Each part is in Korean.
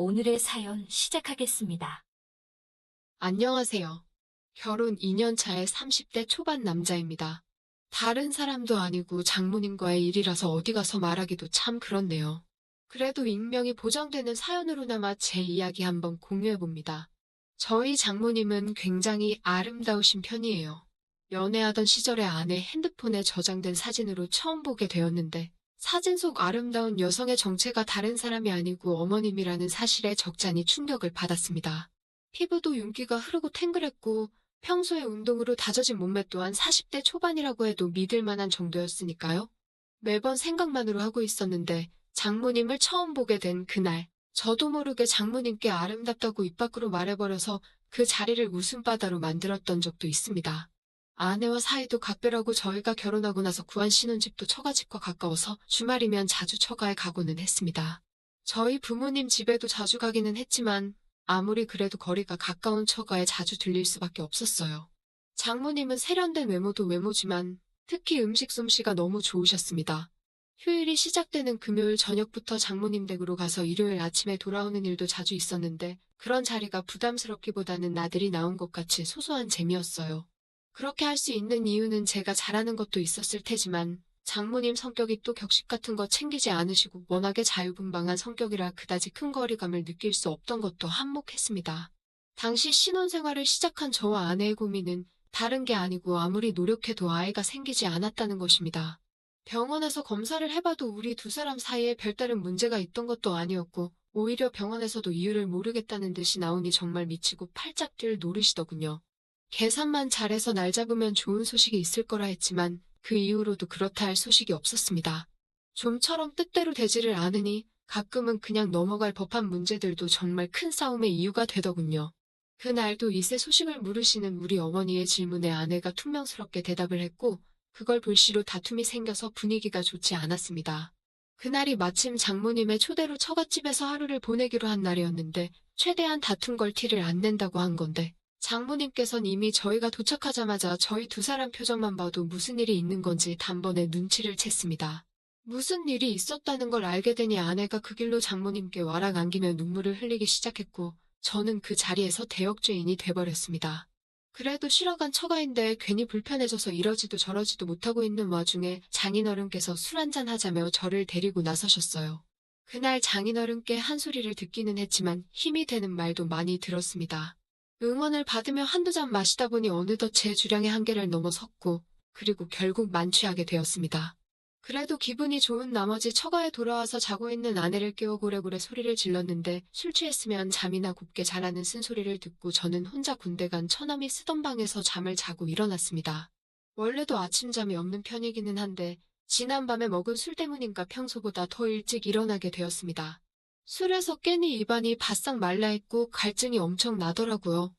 오늘의 사연 시작하겠습니다. 안녕하세요. 결혼 2년 차의 30대 초반 남자입니다. 다른 사람도 아니고 장모님과의 일이라서 어디 가서 말하기도 참 그렇네요. 그래도 익명이 보장되는 사연으로나마 제 이야기 한번 공유해봅니다. 저희 장모님은 굉장히 아름다우신 편이에요. 연애하던 시절에 아내 핸드폰에 저장된 사진으로 처음 보게 되었는데 사진 속 아름다운 여성의 정체가 다른 사람이 아니고 어머님이라는 사실에 적잖이 충격을 받았습니다. 피부도 윤기가 흐르고 탱글했고 평소에 운동으로 다져진 몸매 또한 40대 초반이라고 해도 믿을 만한 정도였으니까요. 매번 생각만으로 하고 있었는데 장모님을 처음 보게 된 그날, 저도 모르게 장모님께 아름답다고 입 밖으로 말해버려서 그 자리를 웃음바다로 만들었던 적도 있습니다. 아내와 사이도 각별하고 저희가 결혼하고 나서 구한 신혼집도 처가집과 가까워서 주말이면 자주 처가에 가고는 했습니다. 저희 부모님 집에도 자주 가기는 했지만 아무리 그래도 거리가 가까운 처가에 자주 들릴 수밖에 없었어요. 장모님은 세련된 외모도 외모지만 특히 음식 솜씨가 너무 좋으셨습니다. 휴일이 시작되는 금요일 저녁부터 장모님 댁으로 가서 일요일 아침에 돌아오는 일도 자주 있었는데 그런 자리가 부담스럽기보다는 나들이 나온 것 같이 소소한 재미였어요. 그렇게 할 수 있는 이유는 제가 잘하는 것도 있었을 테지만 장모님 성격이 또 격식 같은 거 챙기지 않으시고 워낙에 자유분방한 성격이라 그다지 큰 거리감을 느낄 수 없던 것도 한몫했습니다. 당시 신혼생활을 시작한 저와 아내의 고민은 다른 게 아니고 아무리 노력해도 아이가 생기지 않았다는 것입니다. 병원에서 검사를 해봐도 우리 두 사람 사이에 별다른 문제가 있던 것도 아니었고 오히려 병원에서도 이유를 모르겠다는 듯이 나오니 정말 미치고 팔짝 뛸 노릇이더군요. 계산만 잘해서 날 잡으면 좋은 소식이 있을 거라 했지만 그 이후로도 그렇다 할 소식이 없었습니다. 좀처럼 뜻대로 되지를 않으니 가끔은 그냥 넘어갈 법한 문제들도 정말 큰 싸움의 이유가 되더군요. 그날도 이세 소식을 물으시는 우리 어머니의 질문에 아내가 퉁명스럽게 대답을 했고 그걸 불씨로 다툼이 생겨서 분위기가 좋지 않았습니다. 그날이 마침 장모님의 초대로 처갓집에서 하루를 보내기로 한 날이었는데 최대한 다툰 걸 티를 안 낸다고 한 건데 장모님께선 이미 저희가 도착하자마자 저희 두 사람 표정만 봐도 무슨 일이 있는 건지 단번에 눈치를 챘습니다. 무슨 일이 있었다는 걸 알게 되니 아내가 그 길로 장모님께 와락 안기며 눈물을 흘리기 시작했고 저는 그 자리에서 대역죄인이 돼버렸습니다. 그래도 쉬러 간 처가인데 괜히 불편해져서 이러지도 저러지도 못하고 있는 와중에 장인어른께서 술 한잔 하자며 저를 데리고 나서셨어요. 그날 장인어른께 한 소리를 듣기는 했지만 힘이 되는 말도 많이 들었습니다. 응원을 받으며 한두 잔 마시다 보니 어느덧 제 주량의 한계를 넘어섰고 그리고 결국 만취하게 되었습니다. 그래도 기분이 좋은 나머지 처가에 돌아와서 자고 있는 아내를 깨워 고래고래 소리를 질렀는데 술 취했으면 잠이나 곱게 자라는 쓴소리를 듣고 저는 혼자 군대 간 처남이 쓰던 방에서 잠을 자고 일어났습니다. 원래도 아침잠이 없는 편이기는 한데 지난밤에 먹은 술 때문인가 평소보다 더 일찍 일어나게 되었습니다. 술에서 깨니 입안이 바싹 말라있고 갈증이 엄청 나더라고요.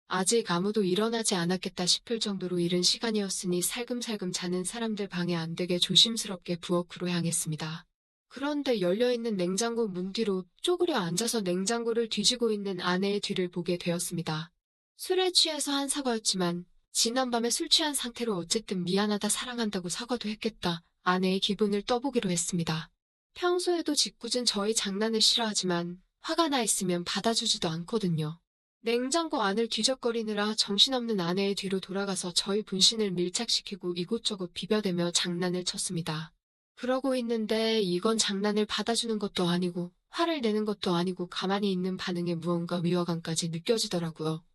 아직 아무도 일어나지 않았겠다 싶을 정도로 이른 시간이었으니 살금살금 자는 사람들 방해 안 되게 조심스럽게 부엌으로 향했습니다. 그런데 열려있는 냉장고 문 뒤로 쪼그려 앉아서 냉장고를 뒤지고 있는 아내의 뒤를 보게 되었습니다. 술에 취해서 한 사과였지만 지난밤에 술 취한 상태로 어쨌든 미안하다 사랑한다고 사과도 했겠다. 아내의 기분을 떠보기로 했습니다. 평소에도 짓궂은 저희 장난을 싫어하지만 화가 나 있으면 받아주지도 않거든요. 냉장고 안을 뒤적거리느라 정신없는 아내의 뒤로 돌아가서 저희 분신을 밀착시키고 이곳저곳 비벼대며 장난을 쳤습니다. 그러고 있는데 이건 장난을 받아주는 것도 아니고 화를 내는 것도 아니고 가만히 있는 반응에 무언가 위화감까지 느껴지더라고요.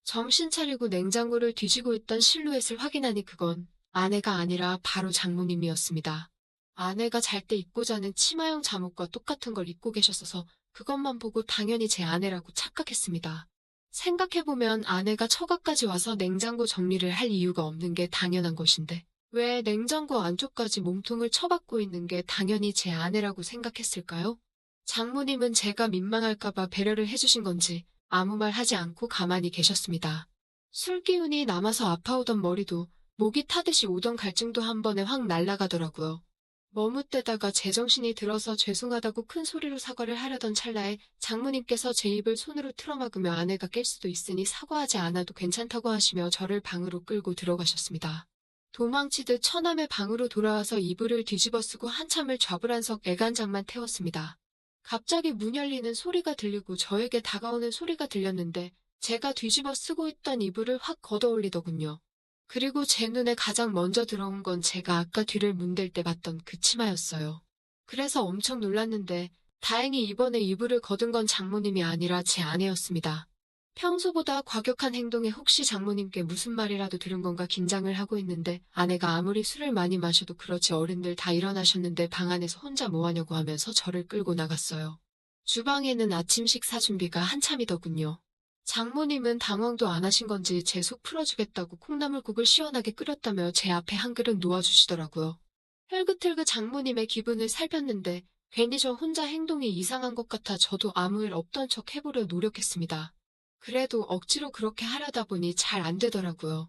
정신 차리고 냉장고를 뒤지고 있던 실루엣을 확인하니 그건 아내가 아니라 바로 장모님이었습니다. 아내가 잘 때 입고 자는 치마형 잠옷과 똑같은 걸 입고 계셨어서 그것만 보고 당연히 제 아내라고 착각했습니다. 생각해보면 아내가 처가까지 와서 냉장고 정리를 할 이유가 없는 게 당연한 것인데 왜 냉장고 안쪽까지 몸통을 쳐박고 있는 게 당연히 제 아내라고 생각했을까요? 장모님은 제가 민망할까봐 배려를 해주신 건지 아무 말 하지 않고 가만히 계셨습니다. 술 기운이 남아서 아파오던 머리도 목이 타듯이 오던 갈증도 한 번에 확 날아가더라고요. 머뭇대다가 제정신이 들어서 죄송하다고 큰 소리로 사과를 하려던 찰나에 장모님께서 제 입을 손으로 틀어막으며 아내가 깰 수도 있으니 사과하지 않아도 괜찮다고 하시며 저를 방으로 끌고 들어가셨습니다. 도망치듯 처남의 방으로 돌아와서 이불을 뒤집어 쓰고 한참을 좌불안석 애간장만 태웠습니다. 갑자기 문 열리는 소리가 들리고 저에게 다가오는 소리가 들렸는데 제가 뒤집어 쓰고 있던 이불을 확 걷어올리더군요. 그리고 제 눈에 가장 먼저 들어온 건 제가 아까 뒤를 문댈 때 봤던 그 치마였어요. 그래서 엄청 놀랐는데 다행히 이번에 이불을 걷은 건 장모님이 아니라 제 아내였습니다. 평소보다 과격한 행동에 혹시 장모님께 무슨 말이라도 들은 건가 긴장을 하고 있는데 아내가 아무리 술을 많이 마셔도 그렇지 어른들 다 일어나셨는데 방 안에서 혼자 뭐하냐고 하면서 저를 끌고 나갔어요. 주방에는 아침 식사 준비가 한참이더군요. 장모님은 당황도 안 하신 건지 제 속 풀어주겠다고 콩나물국을 시원하게 끓였다며 제 앞에 한 그릇 놓아주시더라고요. 혈긋혈긋 장모님의 기분을 살폈는데 괜히 저 혼자 행동이 이상한 것 같아 저도 아무 일 없던 척 해보려 노력했습니다. 그래도 억지로 그렇게 하려다 보니 잘 안 되더라고요.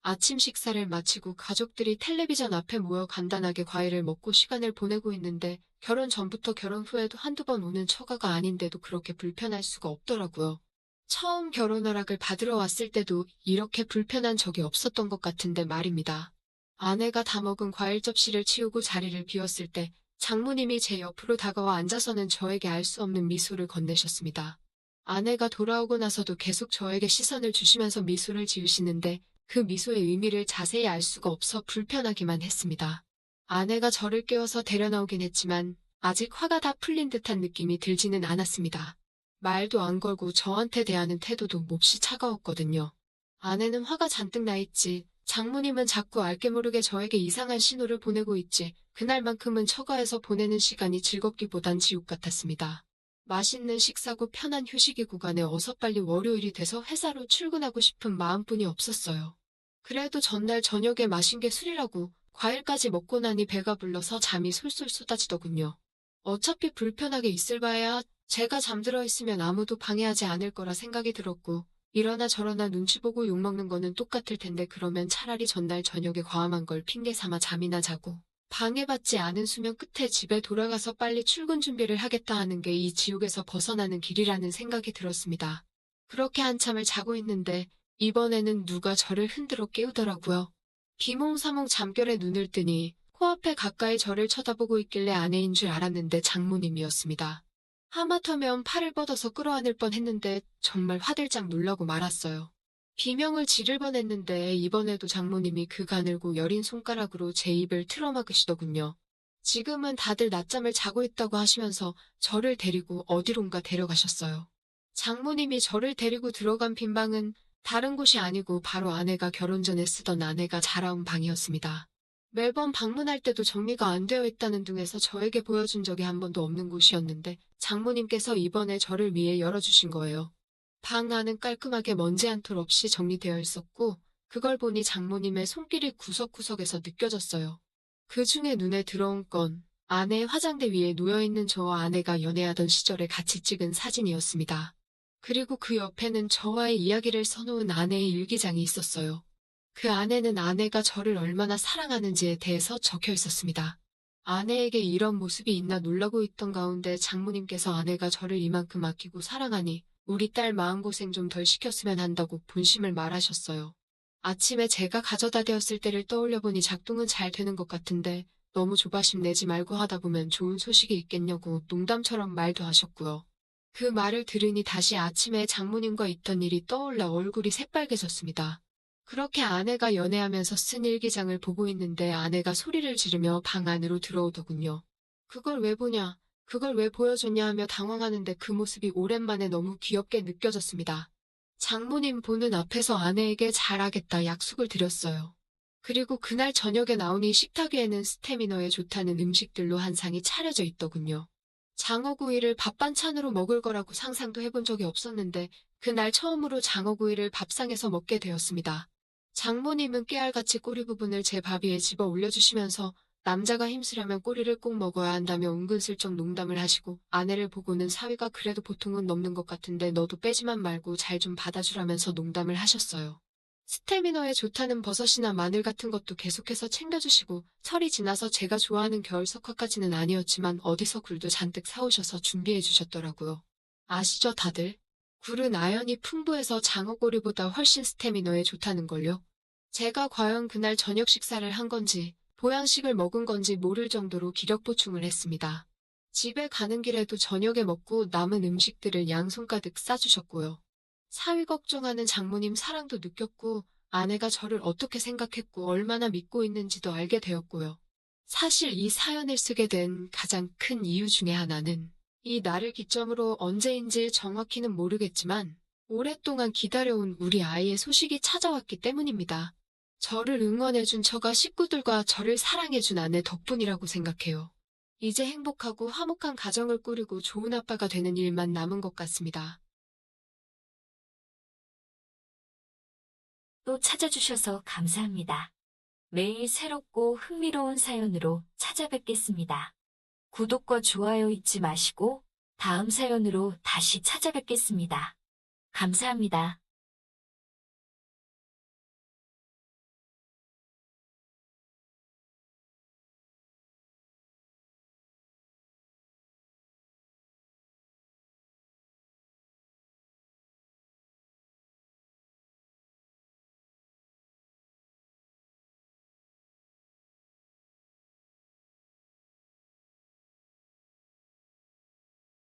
아침 식사를 마치고 가족들이 텔레비전 앞에 모여 간단하게 과일을 먹고 시간을 보내고 있는데 결혼 전부터 결혼 후에도 한두 번 오는 처가가 아닌데도 그렇게 불편할 수가 없더라고요. 처음 결혼 허락을 받으러 왔을 때도 이렇게 불편한 적이 없었던 것 같은데 말입니다. 아내가 다 먹은 과일 접시를 치우고 자리를 비웠을 때 장모님이 제 옆으로 다가와 앉아서는 저에게 알 수 없는 미소를 건네셨습니다. 아내가 돌아오고 나서도 계속 저에게 시선을 주시면서 미소를 지으시는데 그 미소의 의미를 자세히 알 수가 없어 불편하기만 했습니다. 아내가 저를 깨워서 데려나오긴 했지만 아직 화가 다 풀린 듯한 느낌이 들지는 않았습니다. 말도 안 걸고 저한테 대하는 태도도 몹시 차가웠거든요. 아내는 화가 잔뜩 나 있지. 장모님은 자꾸 알게 모르게 저에게 이상한 신호를 보내고 있지. 그날만큼은 처가에서 보내는 시간이 즐겁기보단 지옥 같았습니다. 맛있는 식사고 편한 휴식이 구간에 어서 빨리 월요일이 돼서 회사로 출근하고 싶은 마음뿐이 없었어요. 그래도 전날 저녁에 마신 게 술이라고 과일까지 먹고 나니 배가 불러서 잠이 솔솔 쏟아지더군요. 어차피 불편하게 있을 바에야 제가 잠들어 있으면 아무도 방해하지 않을 거라 생각이 들었고 이러나 저러나 눈치 보고 욕먹는 거는 똑같을 텐데 그러면 차라리 전날 저녁에 과음한 걸 핑계 삼아 잠이나 자고 방해받지 않은 수면 끝에 집에 돌아가서 빨리 출근 준비를 하겠다 하는 게 이 지옥에서 벗어나는 길이라는 생각이 들었습니다. 그렇게 한참을 자고 있는데 이번에는 누가 저를 흔들어 깨우더라고요. 비몽사몽 잠결에 눈을 뜨니 코앞에 가까이 저를 쳐다보고 있길래 아내인 줄 알았는데 장모님이었습니다. 하마터면 팔을 뻗어서 끌어안을 뻔했는데 정말 화들짝 놀라고 말았어요. 비명을 지를 뻔했는데 이번에도 장모님이 그 가늘고 여린 손가락으로 제 입을 틀어막으시더군요. 지금은 다들 낮잠을 자고 있다고 하시면서 저를 데리고 어디론가 데려가셨어요. 장모님이 저를 데리고 들어간 빈 방은 다른 곳이 아니고 바로 아내가 결혼 전에 쓰던 아내가 자라온 방이었습니다. 매번 방문할 때도 정리가 안 되어 있다는 둥에서 저에게 보여준 적이 한 번도 없는 곳이었는데 장모님께서 이번에 저를 위해 열어주신 거예요. 방 안은 깔끔하게 먼지 한 톨 없이 정리되어 있었고 그걸 보니 장모님의 손길이 구석구석에서 느껴졌어요. 그 중에 눈에 들어온 건 아내의 화장대 위에 놓여있는 저와 아내가 연애하던 시절에 같이 찍은 사진이었습니다. 그리고 그 옆에는 저와의 이야기를 써놓은 아내의 일기장이 있었어요. 그 안에는 아내가 저를 얼마나 사랑하는지에 대해서 적혀 있었습니다. 아내에게 이런 모습이 있나 놀라고 있던 가운데 장모님께서 아내가 저를 이만큼 아끼고 사랑하니 우리 딸 마음고생 좀 덜 시켰으면 한다고 본심을 말하셨어요. 아침에 제가 가져다 대었을 때를 떠올려보니 작동은 잘 되는 것 같은데 너무 조바심 내지 말고 하다 보면 좋은 소식이 있겠냐고 농담처럼 말도 하셨고요. 그 말을 들으니 다시 아침에 장모님과 있던 일이 떠올라 얼굴이 새빨개졌습니다. 그렇게 아내가 연애하면서 쓴 일기장을 보고 있는데 아내가 소리를 지르며 방 안으로 들어오더군요. 그걸 왜 보냐, 그걸 왜 보여줬냐 하며 당황하는데 그 모습이 오랜만에 너무 귀엽게 느껴졌습니다. 장모님 보는 앞에서 아내에게 잘하겠다 약속을 드렸어요. 그리고 그날 저녁에 나오니 식탁 위에는 스태미너에 좋다는 음식들로 한 상이 차려져 있더군요. 장어구이를 밥 반찬으로 먹을 거라고 상상도 해본 적이 없었는데 그날 처음으로 장어구이를 밥상에서 먹게 되었습니다. 장모님은 깨알같이 꼬리 부분을 제 밥 위에 집어 올려주시면서 남자가 힘쓰려면 꼬리를 꼭 먹어야 한다며 은근슬쩍 농담을 하시고 아내를 보고는 사위가 그래도 보통은 넘는 것 같은데 너도 빼지만 말고 잘 좀 받아주라면서 농담을 하셨어요. 스태미너에 좋다는 버섯이나 마늘 같은 것도 계속해서 챙겨주시고 설이 지나서 제가 좋아하는 겨울 석화까지는 아니었지만 어디서 굴도 잔뜩 사오셔서 준비해 주셨더라고요. 아시죠 다들? 굴은 아연이 풍부해서 장어꼬리보다 훨씬 스태미너에 좋다는걸요. 제가 과연 그날 저녁 식사를 한 건지 보양식을 먹은 건지 모를 정도로 기력 보충을 했습니다. 집에 가는 길에도 저녁에 먹고 남은 음식들을 양손 가득 싸주셨고요. 사위 걱정하는 장모님 사랑도 느꼈고 아내가 저를 어떻게 생각했고 얼마나 믿고 있는지도 알게 되었고요. 사실 이 사연을 쓰게 된 가장 큰 이유 중에 하나는 이 날을 기점으로 언제인지 정확히는 모르겠지만 오랫동안 기다려온 우리 아이의 소식이 찾아왔기 때문입니다. 저를 응원해준 처가 식구들과 저를 사랑해준 아내 덕분이라고 생각해요. 이제 행복하고 화목한 가정을 꾸리고 좋은 아빠가 되는 일만 남은 것 같습니다. 또 찾아주셔서 감사합니다. 매일 새롭고 흥미로운 사연으로 찾아뵙겠습니다. 구독과 좋아요 잊지 마시고 다음 사연으로 다시 찾아뵙겠습니다. 감사합니다.